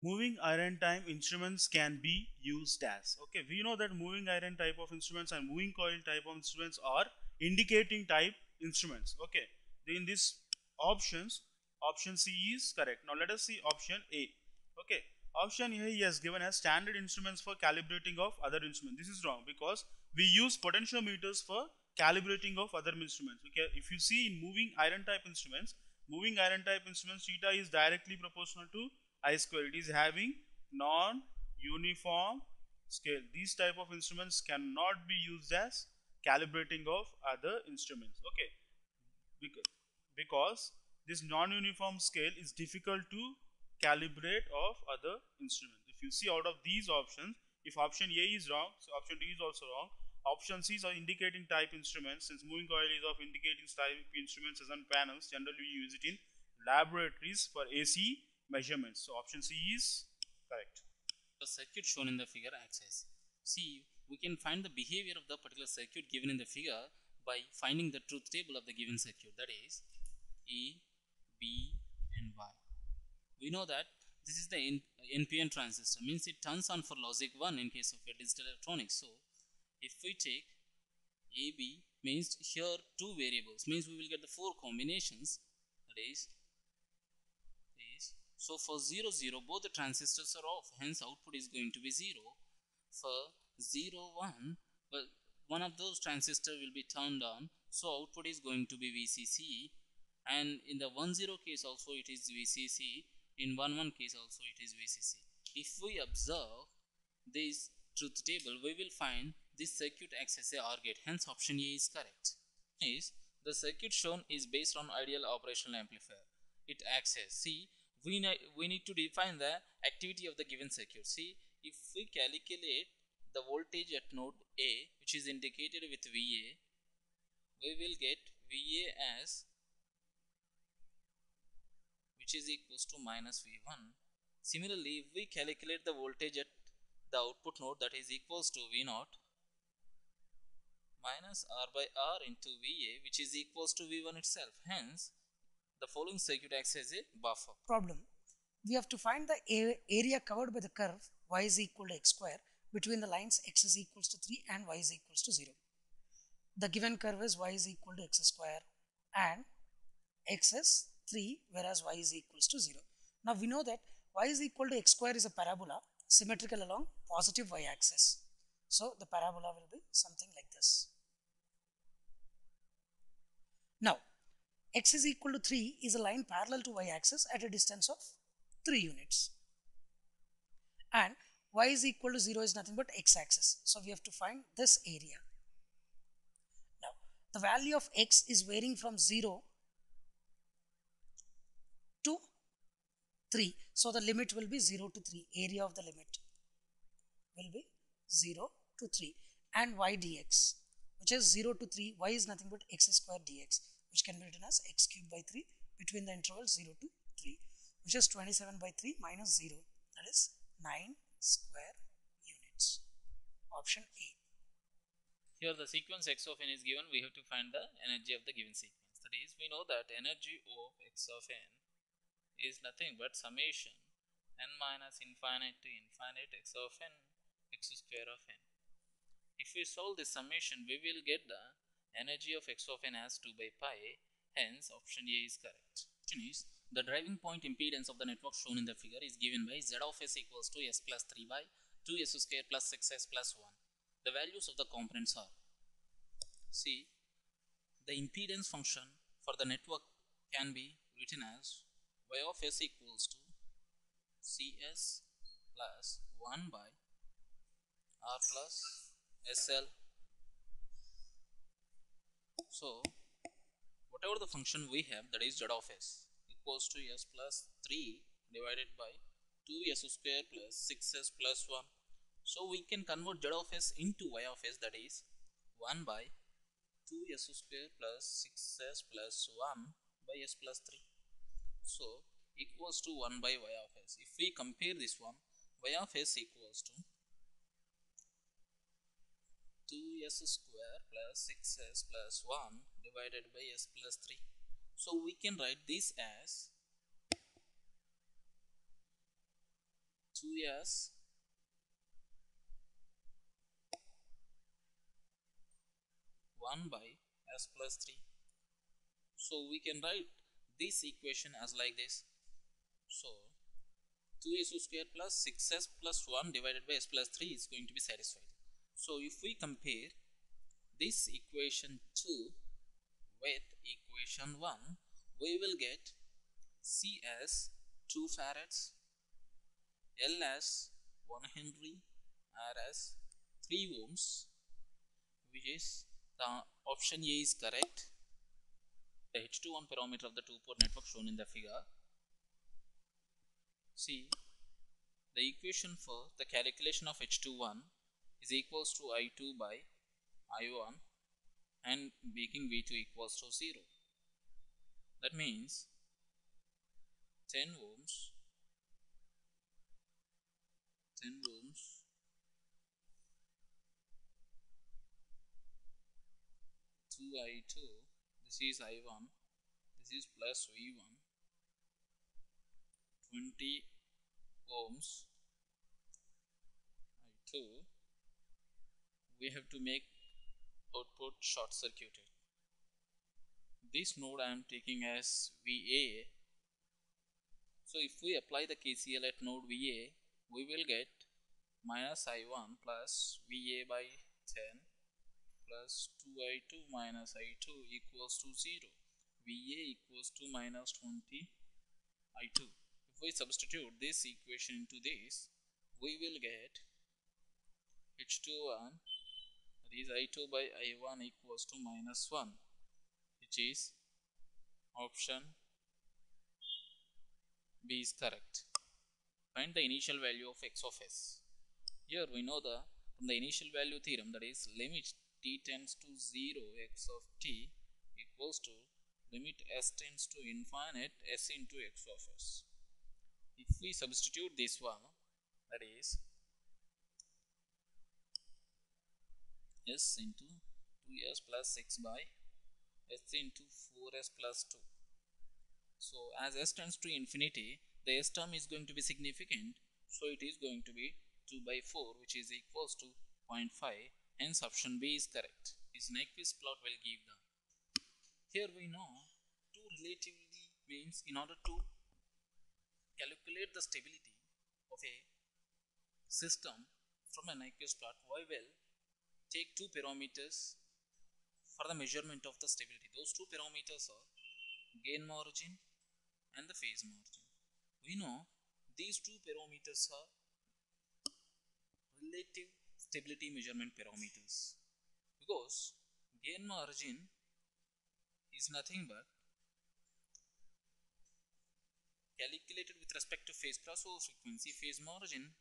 moving iron type instruments can be used as. Okay, we know that moving iron type of instruments and moving coil type of instruments are indicating type instruments. Okay, in this options, option C is correct. Now let us see option A. Okay, option A he has given as standard instruments for calibrating of other instruments. This is wrong because we use potentiometers for calibrating of other instruments. Okay, if you see in moving iron type instruments, theta is directly proportional to I square. It is having non-uniform scale. These type of instruments cannot be used as calibrating of other instruments. Okay, because this non-uniform scale is difficult to calibrate of other instruments. If you see out of these options, if option A is wrong, so option D is also wrong. Option C is indicating type instruments. Since moving coil is of indicating type instruments as on panels, generally we use it in laboratories for AC measurements. So option C is correct. The circuit shown in the figure acts as. See, we can find the behavior of the particular circuit given in the figure by finding the truth table of the given circuit, that is A, B and Y. We know that this is the NPN transistor, means it turns on for logic 1 in case of a digital electronics. So if we take AB, means here two variables, means we will get the four combinations, that is so for 0 0 both the transistors are off, hence output is going to be 0. For 0 1, well, one of those transistors will be turned on, so output is going to be VCC, and in the 1 0 case also it is VCC, in 1 1 case also it is VCC. If we observe this truth table, we will find this circuit acts as a OR gate, hence option A is correct. Is the circuit shown is based on ideal operational amplifier. It acts as, see, we need to define the activity of the given circuit. See, if we calculate the voltage at node A, which is indicated with VA, we will get VA as, which is equals to minus V1. Similarly, if we calculate the voltage at the output node, that is equals to V0 minus R by R into VA, which is equals to V1 itself. Hence, the following circuit acts as a buffer. Problem. We have to find the area covered by the curve y is equal to x square between the lines x is equals to 3 and y is equals to 0. The given curve is y is equal to x square and x is 3, whereas y is equals to 0. Now we know that y is equal to x square is a parabola symmetrical along positive y axis. So the parabola will be something like this. Now x is equal to 3 is a line parallel to y axis at a distance of 3 units. And y is equal to 0 is nothing but x axis. So we have to find this area. Now the value of x is varying from 0 to 3. So the limit will be 0 to 3. Area of the limit will be 0 to 3. And y dx, which is 0 to 3, y is nothing but x square dx, which can be written as x cubed by 3 between the interval 0 to 3, which is 27 by 3 minus 0, that is 9 square units. Option A. Here the sequence x of n is given, we have to find the energy of the given sequence. That is, we know that energy of x of n is nothing but summation n minus infinite to infinite x of n x square of n. If we solve this summation, we will get the energy of x of n as 2 by pi, hence option A is correct. Is the driving point impedance of the network shown in the figure is given by z of s equals to s plus 3 by 2s square plus 6s plus 1. The values of the components are, see, the impedance function for the network can be written as y of s equals to cs plus 1 by r plus sl. So whatever the function we have, that is z of s equals to s plus 3 divided by 2s square plus 6s plus 1. So we can convert z of s into y of s, that is 1 by 2s square plus 6s plus 1 by s plus 3. So equals to 1 by y of s. If we compare this one, y of s equals to 2s square plus 6s plus 1 divided by s plus 3. So we can write this as 2s 1 by s plus 3. So we can write this equation as like this. So 2s square plus 6s plus 1 divided by s plus 3 is going to be satisfied. So if we compare this equation 2 with equation 1, we will get C as 2 farads, L as 1 Henry, R as 3 ohms, which is the option A is correct. The H21 parameter of the two-port network shown in the figure. See, the equation for the calculation of H21 is equals to I2 by I1 and making V2 equals to 0. That means 10 ohms 2I2, this is I1, this is plus V1, 20 ohms I2, we have to make output short circuited. This node I am taking as VA. So if we apply the KCL at node VA, we will get minus I1 plus VA by 10 plus 2I2 minus I2 equals to 0. VA equals to minus 20 I2. If we substitute this equation into this, we will get H21, that is I2 by I1 equals to minus 1, which is option B is correct. Find the initial value of x of s. Here we know from the initial value theorem, that is limit t tends to 0 x of t equals to limit s tends to infinite s into x of s. If we substitute this one, that is s into 2s plus 6 by s into 4s plus 2. So as s tends to infinity, the s term is going to be significant, so it is going to be 2 by 4, which is equals to 0.5. Hence option B is correct. This Nyquist plot will give the. Here we know two relatively means in order to calculate the stability of a system from a Nyquist plot, we will take two parameters for the measurement of the stability. Those two parameters are gain margin and the phase margin. We know these two parameters are relative stability measurement parameters, because gain margin is nothing but calculated with respect to phase crossover frequency, phase margin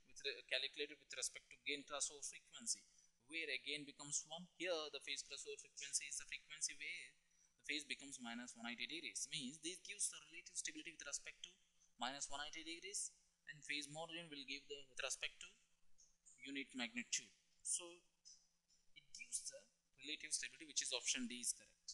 calculated with respect to gain crossover frequency, where a gain becomes 1. Here the phase crossover frequency is the frequency where the phase becomes minus 180 degrees. Means this gives the relative stability with respect to minus 180 degrees, and phase margin will give the with respect to unit magnitude. So it gives the relative stability, which is option D is correct.